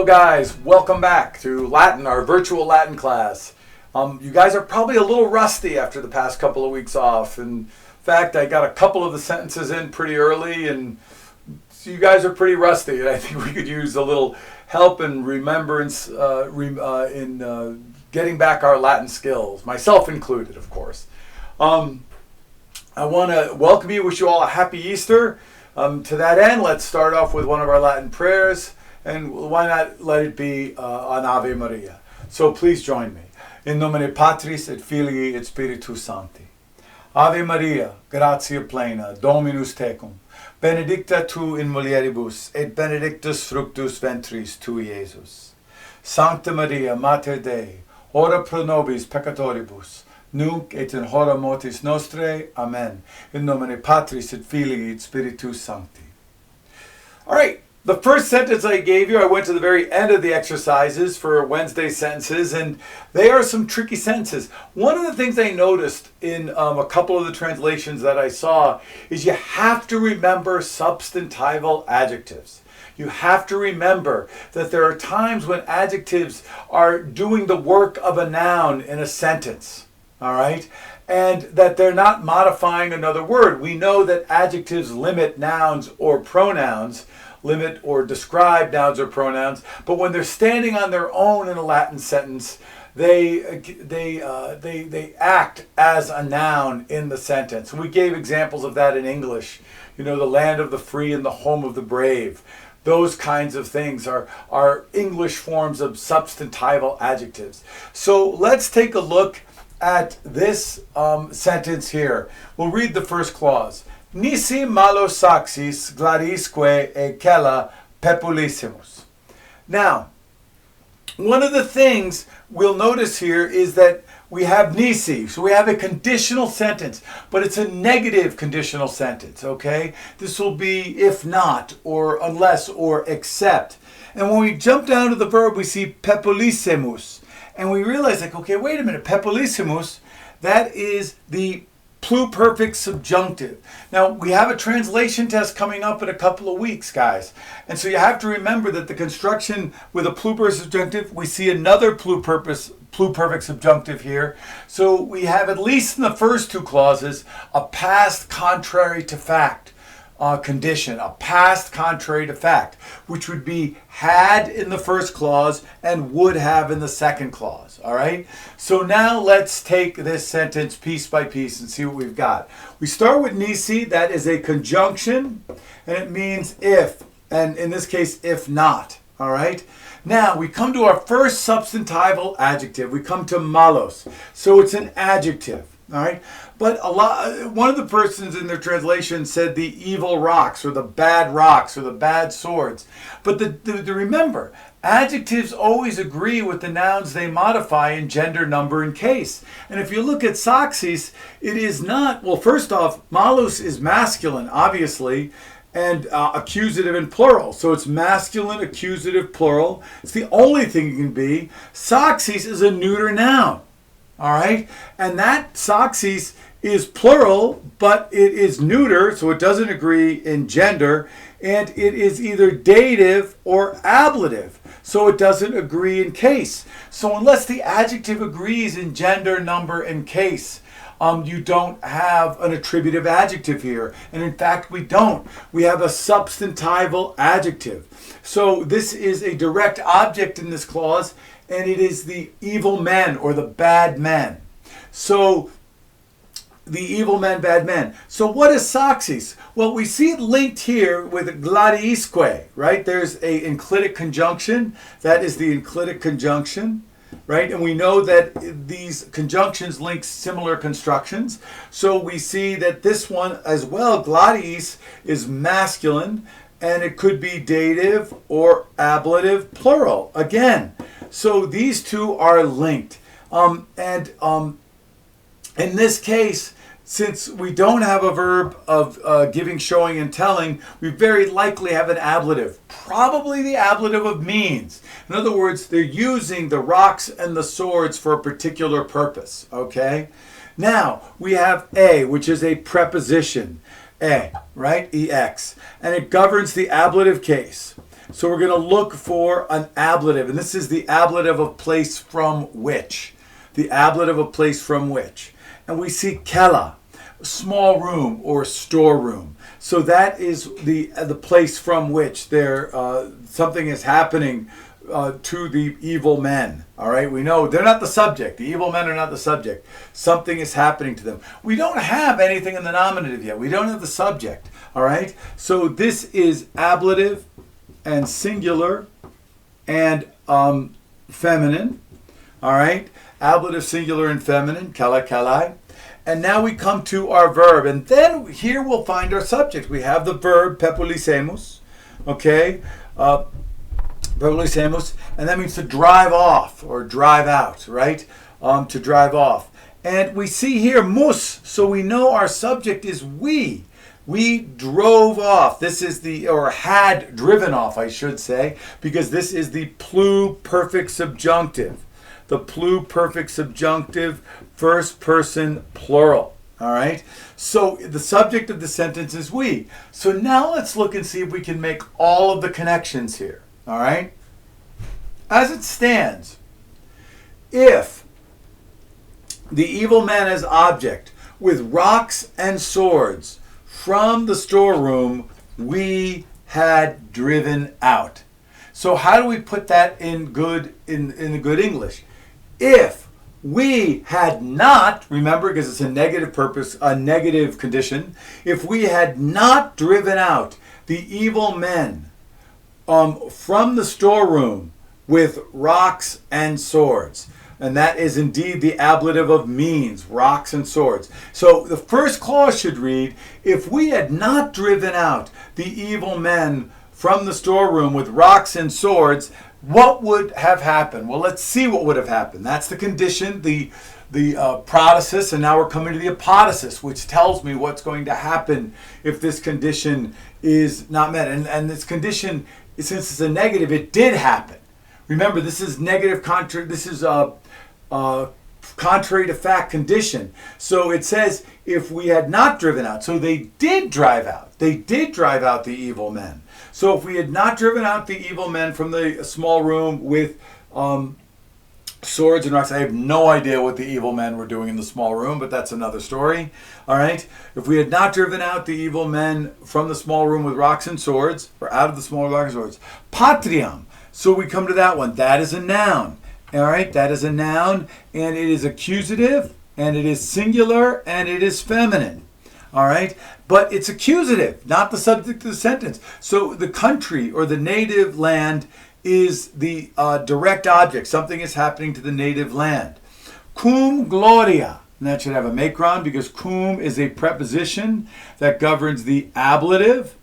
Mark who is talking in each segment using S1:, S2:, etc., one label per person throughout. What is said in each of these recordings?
S1: Hello guys, welcome back to Latin, our virtual Latin class. You guys are probably a little rusty after the past couple of weeks off. In fact, I got a couple of the sentences in pretty early and so you guys are pretty rusty. And I think we could use a little help and remembrance in getting back our Latin skills, myself included, of course. I want to welcome you, wish you all a happy Easter. To that end, let's start off with one of our Latin prayers. And why not let it be an Ave Maria? So please join me. In nomine Patris et Filii et Spiritus Sancti. Ave Maria, gratia plena, Dominus tecum. Benedicta tu in mulieribus, et benedictus fructus ventris tui, Iesus. Sancta Maria, Mater Dei, ora pro nobis peccatoribus, nunc et in hora mortis nostrae. Amen. In nomine Patris et Filii et Spiritus Sancti. All right. The first sentence I gave you, I went to the very end of the exercises for Wednesday's sentences, and they are some tricky sentences. One of the things I noticed in a couple of the translations that I saw is you have to remember substantival adjectives. You have to remember that there are times when adjectives are doing the work of a noun in a sentence, all right? And that they're not modifying another word. We know that adjectives limit nouns or pronouns, limit or describe nouns or pronouns, but when they're standing on their own in a Latin sentence, they act as a noun in the sentence. We gave examples of that in English. You know, the land of the free and the home of the brave. Those kinds of things are English forms of substantival adjectives. So let's take a look at this sentence here. We'll read the first clause. Nisi malo saxis gladisque e cella populissimus. Now, one of the things we'll notice here is that we have nisi, so we have a conditional sentence, but it's a negative conditional sentence, okay? This will be if not, or unless, or except. And when we jump down to the verb, we see populissimus. And we realize, like, okay, wait a minute, populissimus, that is the pluperfect subjunctive. Now, we have a translation test coming up in a couple of weeks, guys. And so you have to remember that the construction with a pluperfect subjunctive, we see another pluperfect subjunctive here. So we have, at least in the first two clauses, a past contrary to fact condition, a past contrary to fact, which would be had in the first clause and would have in the second clause. All right. So now let's take this sentence piece by piece and see what we've got. We start with nisi. That is a conjunction, and it means if, and in this case, if not. All right. Now we come to our first substantival adjective. We come to malos. So it's an adjective. All right, but one of the persons in their translation said the evil rocks or the bad swords. But remember, adjectives always agree with the nouns they modify in gender, number, and case. And if you look at saxis, it is not, well, first off, malus is masculine, obviously, and accusative and plural. So it's masculine, accusative, plural. It's the only thing it can be. Saxis is a neuter noun. All right, and that saxis is plural, but it is neuter, so it doesn't agree in gender, and it is either dative or ablative, so it doesn't agree in case. So unless the adjective agrees in gender, number, and case, you don't have an attributive adjective here. And in fact, we don't. We have a substantival adjective. So this is a direct object in this clause, and it is the evil men or the bad men. So the evil men, bad men. So what is saxis? Well, we see it linked here with gladisque, right? There's a enclitic conjunction. That is the enclitic conjunction, right? And we know that these conjunctions link similar constructions. So we see that this one as well, gladis, is masculine, and it could be dative or ablative, plural, again. So these two are linked. In this case, since we don't have a verb of giving, showing, and telling, we very likely have an ablative, probably the ablative of means. In other words, they're using the rocks and the swords for a particular purpose, okay? Now, we have a, which is a preposition, right? EX. And it governs the ablative case. So we're going to look for an ablative, and this is the ablative of place from which. The ablative of place from which. And we see kela, small room or storeroom. So that is the place from which there something is happening to the evil men. All right, we know they're not the subject. The evil men are not the subject. Something is happening to them. We don't have anything in the nominative yet. We don't have the subject. All right, so this is ablative and singular and feminine. All right, ablative, singular, and feminine. Kala kalai. And now we come to our verb, and then here we'll find our subject. We have the verb pepulisemus, okay, pepulisemus, and that means to drive off or drive out, right? To drive off. And we see here mus, so we know our subject is we. We drove off. This is the, or had driven off, I should say, because this is the pluperfect subjunctive. The pluperfect subjunctive, first person plural. All right. So the subject of the sentence is we. So now let's look and see if we can make all of the connections here. All right. As it stands, if the evil man as object with rocks and swords from the storeroom we had driven out. So how do we put that in good English? If we had not, remember, because it's a negative purpose, a negative condition, if we had not driven out the evil men from the storeroom with rocks and swords, and that is indeed the ablative of means, rocks and swords. So the first clause should read, if we had not driven out the evil men from the storeroom with rocks and swords, what would have happened? Well, let's see what would have happened. That's the condition, the protasis, and now we're coming to the apodosis, which tells me what's going to happen if this condition is not met. And this condition, since it's a negative, it did happen. Remember, this is negative contrary. This is contrary to fact condition. So it says if we had not driven out. So they did drive out. They did drive out the evil men. So if we had not driven out the evil men from the small room with swords and rocks, I have no idea what the evil men were doing in the small room, but that's another story. All right. If we had not driven out the evil men from the small room with rocks and swords, or out of the small rocks and swords, patriam. So we come to that one. That is a noun. All right. That is a noun, and it is accusative, and it is singular, and it is feminine. All right, but it's accusative, not the subject of the sentence. So the country or the native land is the direct object. Something is happening to the native land. Cum gloria, and that should have a macron because cum is a preposition that governs the ablative.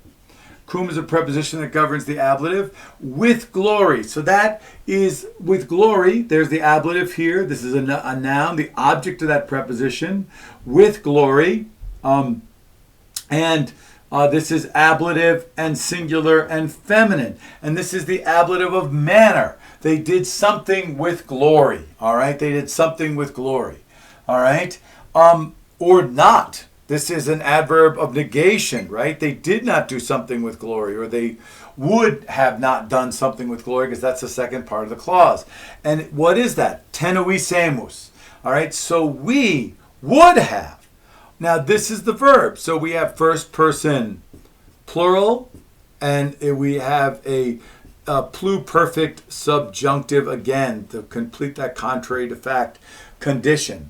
S1: Cum is a preposition that governs the ablative with glory. So that is with glory. There's the ablative here. This is a noun, the object of that preposition with glory. This is ablative and singular and feminine. And this is the ablative of manner. They did something with glory. All right. They did something with glory. All right. Or not. This is an adverb of negation, right? They did not do something with glory, or they would have not done something with glory, because that's the second part of the clause. And what is that? Tenuisemus. All right. So we would have. Now, this is the verb. So we have first person plural, and we have a pluperfect subjunctive again to complete that contrary to fact condition.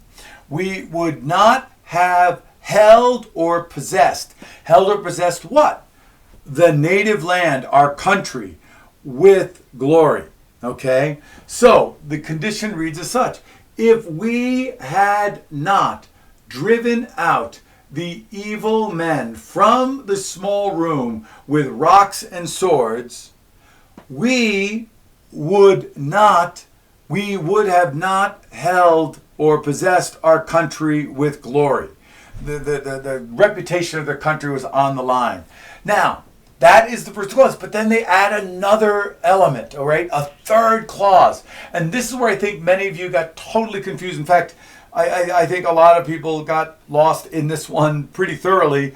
S1: We would not have held or possessed. Held or possessed what? The native land, our country, with glory. Okay? So the condition reads as such. If we had not driven out the evil men from the small room with rocks and swords, we would have not held or possessed our country with glory. The reputation of their country was on the line. Now, that is the first clause, but then they add another element, all right? A third clause. And this is where I think many of you got totally confused. In fact, I think a lot of people got lost in this one pretty thoroughly.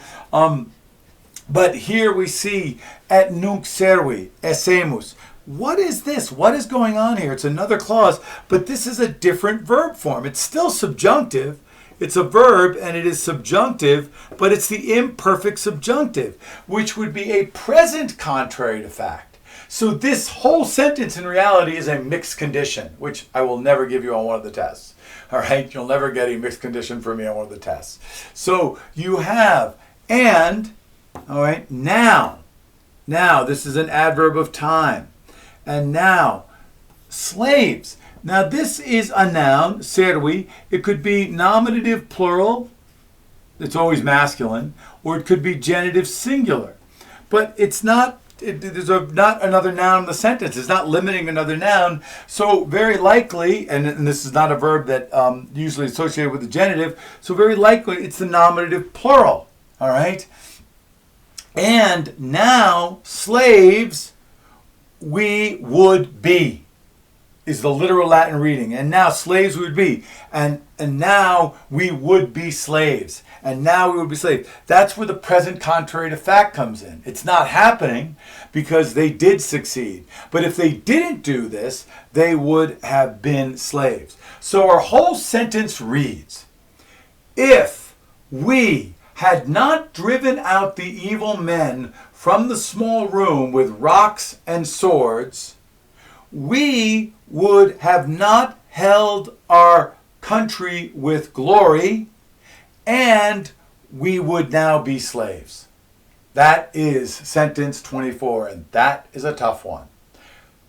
S1: But here we see et nunc servi, essemus. What is this? What is going on here? It's another clause, but this is a different verb form. It's still subjunctive. It's a verb and it is subjunctive, but it's the imperfect subjunctive, which would be a present contrary to fact. So this whole sentence in reality is a mixed condition, which I will never give you on one of the tests. All right? You'll never get a mixed condition from me on one of the tests. So you have and, all right, now. Now, this is an adverb of time. And now, slaves. Now, this is a noun, servi. It could be nominative plural. It's always masculine. Or it could be genitive singular. But it's not, there's not another noun in the sentence. It's not limiting another noun. So very likely, and this is not a verb that usually associated with the genitive, so very likely it's the nominative plural. All right? And now, slaves, we would be, is the literal Latin reading. And now slaves we would be. And now we would be slaves. And now we would be slaves. That's where the present contrary to fact comes in. It's not happening because they did succeed. But if they didn't do this, they would have been slaves. So our whole sentence reads, if we had not driven out the evil men from the small room with rocks and swords, we would have not held our country with glory, and we would now be slaves. That is sentence 24, and that is a tough one.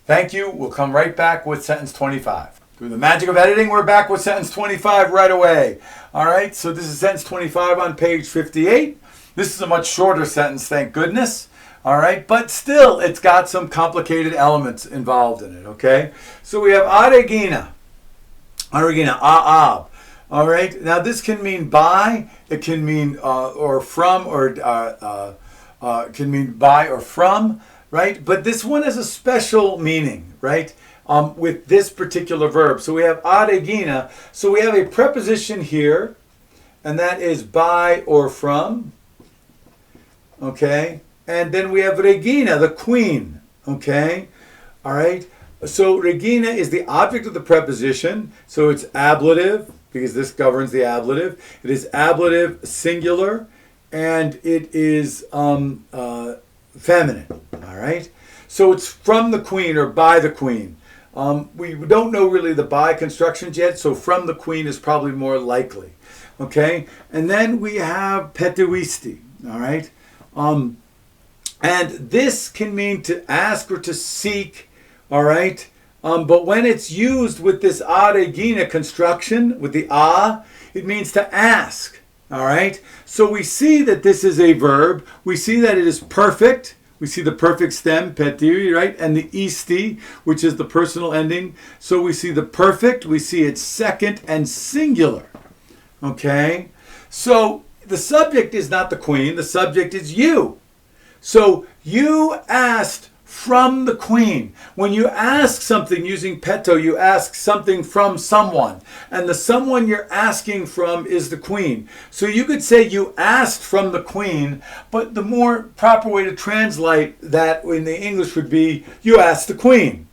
S1: Thank you. We'll come right back with sentence 25. Through the magic of editing, we're back with sentence 25 right away. All right, so this is sentence 25 on page 58. This is a much shorter sentence, thank goodness. All right, but still, it's got some complicated elements involved in it, okay? So we have aregina, aab. All right, now this can mean by, it can mean or from, or it can mean by or from, right? But this one has a special meaning, right? With this particular verb. So we have aregina. So we have a preposition here, and that is by or from. Okay? And then we have regina, the queen. Okay? All right? So regina is the object of the preposition. So it's ablative, because this governs the ablative. It is ablative singular, and it is feminine. All right? So it's from the queen or by the queen. We don't know really the by constructions yet, so from the queen is probably more likely. Okay? And then we have petivisti. All right? And this can mean to ask or to seek. All right? But when it's used with this a regina construction, with the a, it means to ask. All right? So we see that this is a verb. We see that it is perfect. We see the perfect stem, petiri, right? And the isti, which is the personal ending. So we see the perfect, we see its second and singular. Okay? So the subject is not the queen, the subject is you. So you asked from the queen. When you ask something using peto, you ask something from someone. And the someone you're asking from is the queen. So you could say you asked from the queen, but the more proper way to translate that in the English would be you asked the queen.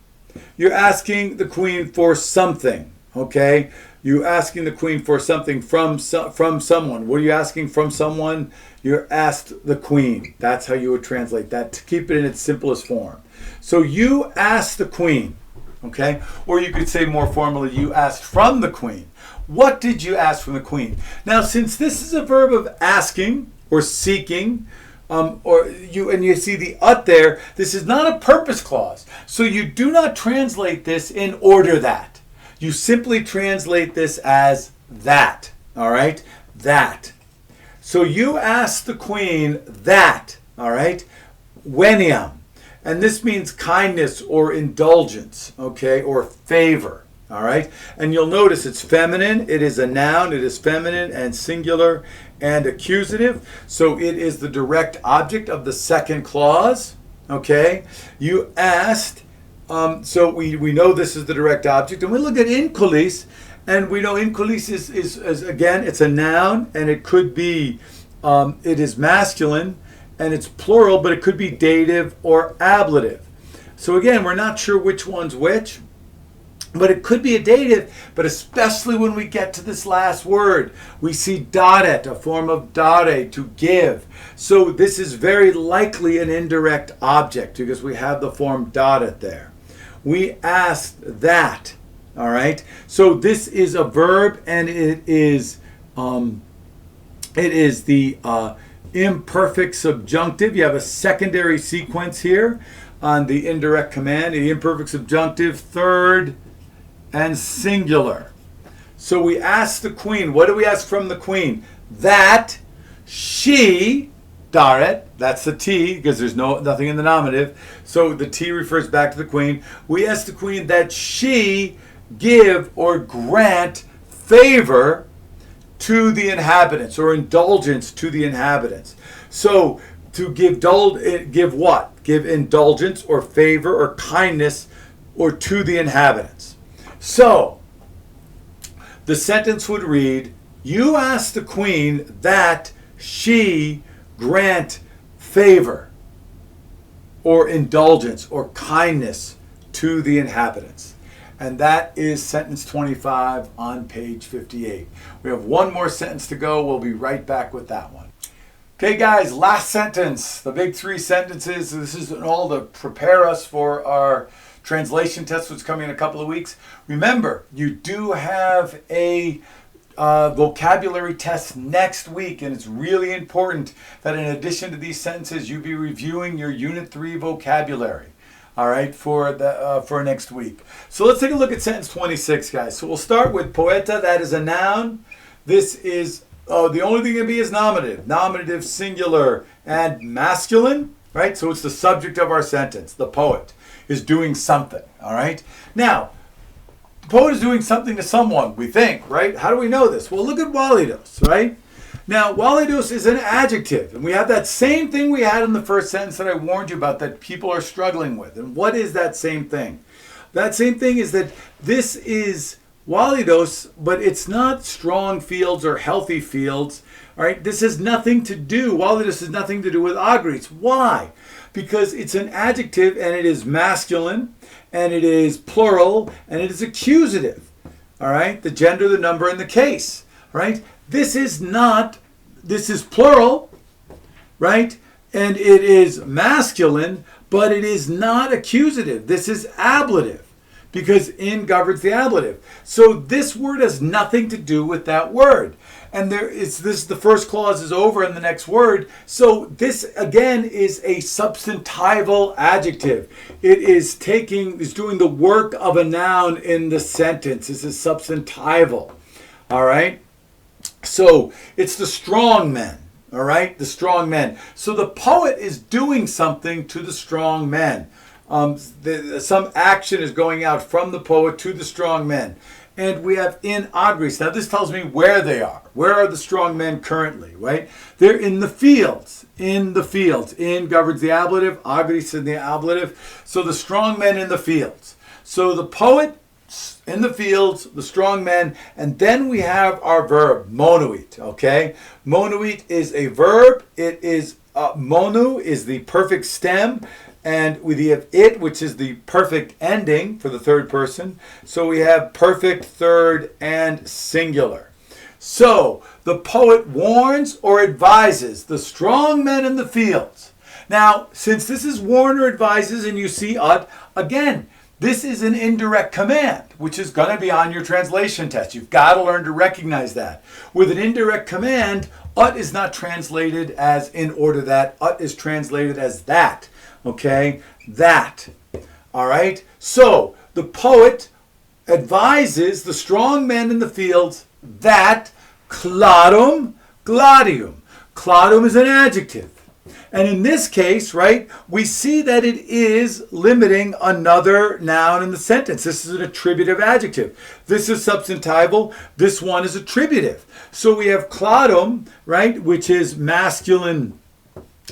S1: You're asking the queen for something, okay? You're asking the queen for something from someone. What are you asking from someone? You're asked the queen. That's how you would translate that, to keep it in its simplest form. So you asked the queen, okay? Or you could say more formally, you asked from the queen. What did you ask from the queen? Now, since this is a verb of asking or seeking, you see the ut there, this is not a purpose clause. So you do not translate this in order that. You simply translate this as that, all right? That. So you asked the queen that, all right? Veniam. And this means kindness or indulgence, okay, or favor, all right? And you'll notice it's feminine. It is a noun. It is feminine and singular and accusative. So it is the direct object of the second clause, okay? You asked, so we know this is the direct object. And we look at incolis, and we know incolis is again, it's a noun, and it could be, it is masculine, and it's plural, but it could be dative or ablative. So again, we're not sure which one's which, but it could be a dative, but especially when we get to this last word, we see daret, a form of dare, to give. So this is very likely an indirect object because we have the form daret there. We asked that, all right? So this is a verb, and it is the imperfect subjunctive. You have a secondary sequence here on the indirect command, the imperfect subjunctive, third, and singular. So we ask the queen. What do we ask from the queen? That she, daret, that's the T because there's nothing in the nominative. So the T refers back to the queen. We ask the queen that she give or grant favor to the inhabitants, or indulgence to the inhabitants. So to give what? Give indulgence or favor or kindness or to the inhabitants. So the sentence would read, you ask the queen that she grant favor or indulgence or kindness to the inhabitants. And that is sentence 25 on page 58. We have one more sentence to go. We'll be right back with that one. Okay, guys, last sentence. The big three sentences. This is all to prepare us for our translation test, which is coming in a couple of weeks. Remember, you do have a vocabulary test next week, and it's really important that in addition to these sentences, you be reviewing your Unit 3 vocabulary. All right, for next week. So let's take a look at sentence 26, guys. So we'll start with poeta. That is a noun. This is the only thing it can be is nominative, singular, and masculine. Right. So it's the subject of our sentence. The poet is doing something. All right. Now, the poet is doing something to someone. We think. Right. How do we know this? Well, look at Walidos. Right. Now, Walidos is an adjective, and we have that same thing we had in the first sentence that I warned you about that people are struggling with. And what is that same thing? That same thing is that this is Walidos, but it's not strong fields or healthy fields. All right, this has nothing to do, Walidos has nothing to do with agrites. Why? Because it's an adjective, and it is masculine, and it is plural, and it is accusative. All right, the gender, the number, and the case. All right. This is plural, right? And it is masculine, but it is not accusative. This is ablative because in governs the ablative. So this word has nothing to do with that word. And the first clause is over in the next word. So this again is a substantival adjective. It is doing the work of a noun in the sentence. This is substantival. All right. So it's the strong men, all right? The strong men. So the poet is doing something to the strong men. Some action is going out from the poet to the strong men. And we have in agris. Now this tells me where they are. Where are the strong men currently, right? They're in the fields. In the fields. In governs the ablative, agris in the ablative. So the strong men in the fields. So the poet in the fields, the strong men, and then we have our verb, monuit, okay? Monuit is a verb. It is, monu is the perfect stem, and we have it, which is the perfect ending for the third person. So we have perfect, third, and singular. So the poet warns or advises the strong men in the fields. Now, since this is warn or advises, and you see ut, again, this is an indirect command, which is going to be on your translation test. You've got to learn to recognize that. With an indirect command, ut is not translated as in order that. Ut is translated as that. Okay? That. All right? So, the poet advises the strong men in the fields that cladum gladium. Cladum is an adjective. And in this case, right, we see that it is limiting another noun in the sentence. This is an attributive adjective. This is substantival. This one is attributive. So we have cladum, right, which is masculine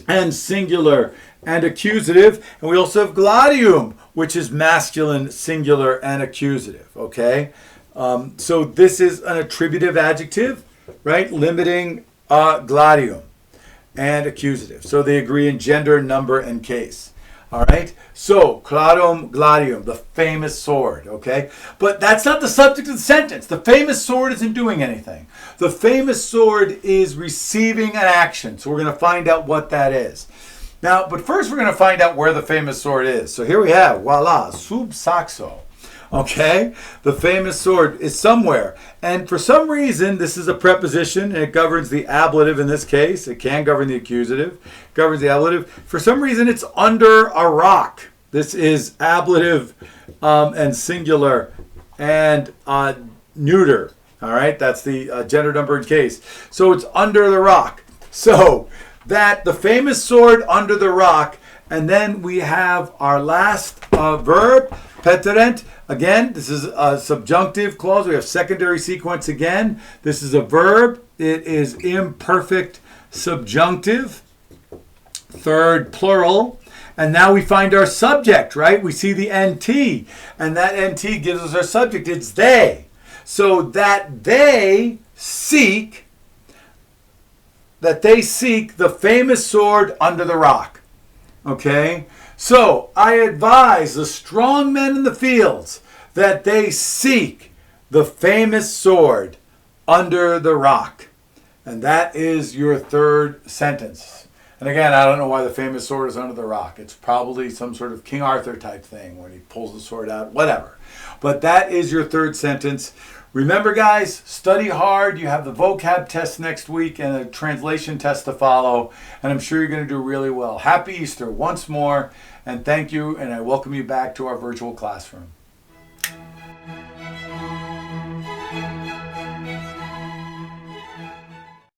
S1: and singular and accusative. And we also have gladium, which is masculine, singular, and accusative. Okay? So this is an attributive adjective, right, limiting gladium. and accusative. So they agree in gender, number, and case. All right. So claudum gladium, the famous sword. Okay. But that's not the subject of the sentence. The famous sword isn't doing anything. The famous sword is receiving an action. So we're going to find out what that is. Now, but first we're going to find out where the famous sword is. So here we have, voila, sub saxo. Okay, the famous sword is somewhere. And for some reason, this is a preposition, and it governs the ablative in this case. It can govern the accusative, governs the ablative. For some reason, it's under a rock. This is ablative and singular and neuter. All right, that's the gender, number, and case. So it's under the rock. So that the famous sword under the rock. And then we have our last verb, peterent. Again, this is a subjunctive clause. We have secondary sequence again. This is a verb. It is imperfect subjunctive. Third plural. And now we find our subject, right? We see the NT. And that NT gives us our subject. It's they. So that they seek the famous sword under the rock. Okay? So I advise the strong men in the fields that they seek the famous sword under the rock. And that is your third sentence. And again, I don't know why the famous sword is under the rock. It's probably some sort of King Arthur type thing when he pulls the sword out, whatever. But that is your third sentence. Remember, guys, study hard. You have the vocab test next week and a translation test to follow. And I'm sure you're going to do really well. Happy Easter once more. And thank you. And I welcome you back to our virtual classroom.